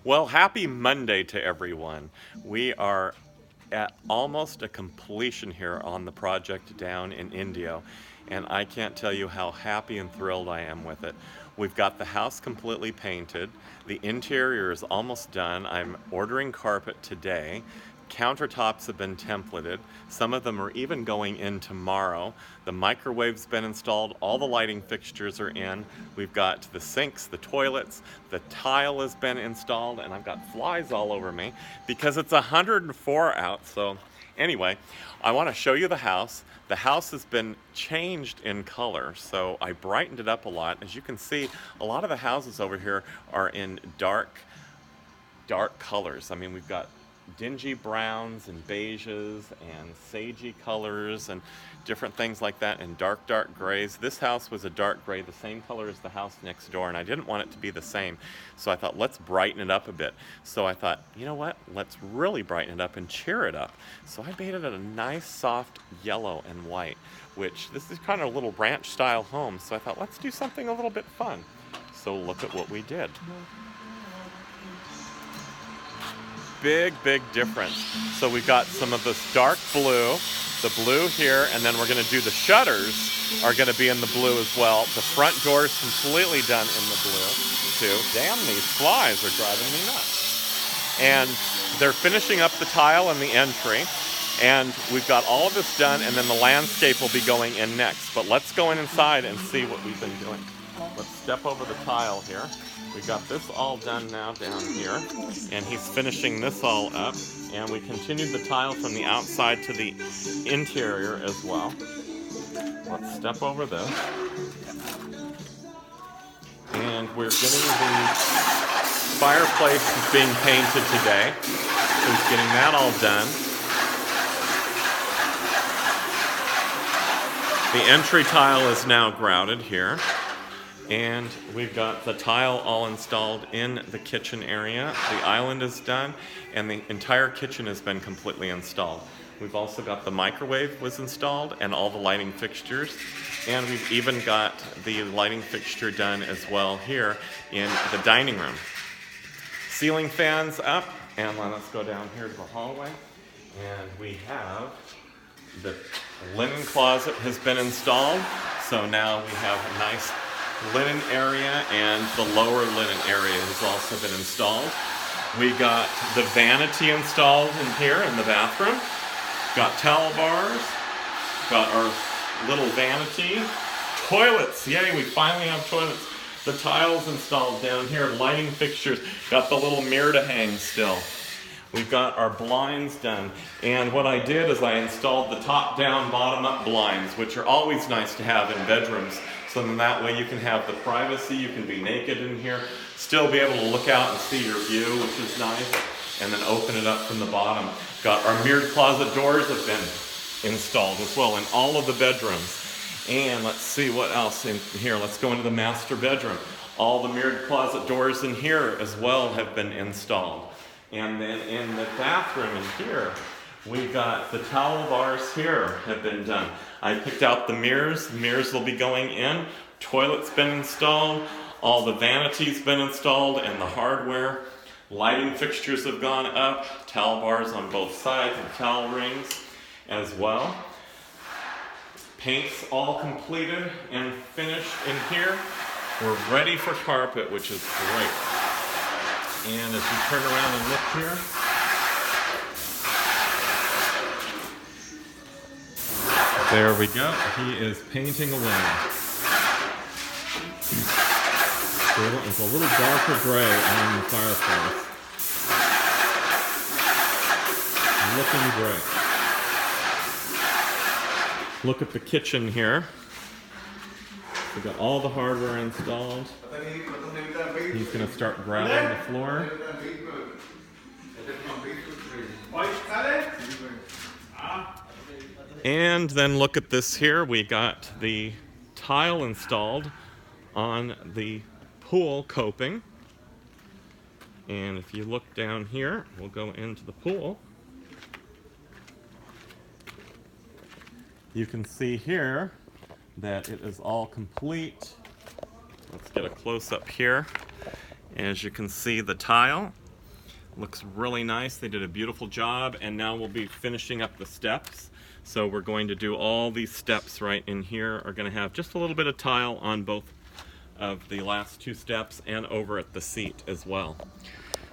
Well, happy Monday to everyone. We are at almost a completion here on the project down in Indio, and I can't tell you how happy and thrilled I am with it. We've got the house completely painted. The interior is almost done. I'm ordering carpet today. Countertops have been templated. Some of them are even going in tomorrow. The microwave's been installed. All the lighting fixtures are in. We've got the sinks, the toilets, the tile has been installed, and I've got flies all over me because it's 104 out. So anyway, I want to show you the house. The house has been changed in color, so I brightened it up a lot. As you can see, a lot of the houses over here are in dark colors. I mean, we've got dingy browns and beiges and sagey colors and different things like that, and dark grays. This house was a dark gray, the same color as the house next door, and I didn't want it to be the same, so I thought, let's brighten it up a bit. So I thought, you know what, let's really brighten it up and cheer it up. So I made it a nice soft yellow and white, which this is kind of a little ranch style home, so I thought, let's do something a little bit fun. So look at what we did. Big difference. So we've got some of this dark blue, the blue here, and then we're going to do the shutters are going to be in the blue as well. The front door is completely done in the blue too. Damn, these flies are driving me nuts. And they're finishing up the tile in the entry, and we've got all of this done, and then the landscape will be going in next. But let's go inside and see what we've been doing. Let's step over the tile here. We got this all done now down here, and he's finishing this all up, and we continued the tile from the outside to the interior as well. Let's step over this, and we're getting the fireplace being painted today, so he's getting that all done. The entry tile is now grouted here. And we've got the tile all installed in the kitchen area. The island is done, and the entire kitchen has been completely installed. We've also got the microwave was installed and all the lighting fixtures. And we've even got the lighting fixture done as well here in the dining room. Ceiling fans up, and let's go down here to the hallway. And we have the linen closet has been installed. So now we have a nice linen area, and the lower linen area has also been installed. We got the vanity installed in here in the bathroom. Got towel bars. Got our little vanity. Toilets, yay, we finally have toilets. The tiles installed down here, lighting fixtures. Got the little mirror to hang still. We've got our blinds done, and what I did is I installed the top-down, bottom-up blinds, which are always nice to have in bedrooms. So then that way you can have the privacy, you can be naked in here, still be able to look out and see your view, which is nice, and then open it up from the bottom. Got our mirrored closet doors have been installed as well in all of the bedrooms. And let's see what else in here. Let's go into the master bedroom. All the mirrored closet doors in here as well have been installed. And then in the bathroom in here, we've got the towel bars here have been done. I picked out the mirrors. The mirrors will be going in. Toilet's been installed. All the vanities been installed and the hardware. Lighting fixtures have gone up. Towel bars on both sides and towel rings as well. Paint's all completed and finished in here. We're ready for carpet, which is great. And as you turn around and look here, there we go. He is painting away. It's a little darker gray on the fireplace. Looking great. Look at the kitchen here. We've got all the hardware installed. He's going to start grouting the floor. And then look at this here. We got the tile installed on the pool coping. And if you look down here, we'll go into the pool. You can see here that it is all complete. Let's get a close-up here. As you can see, the tile Looks really nice. They did a beautiful job, and now we'll be finishing up the steps. So we're going to do all these steps right in here are going to have just a little bit of tile on both of the last two steps and over at the seat as well.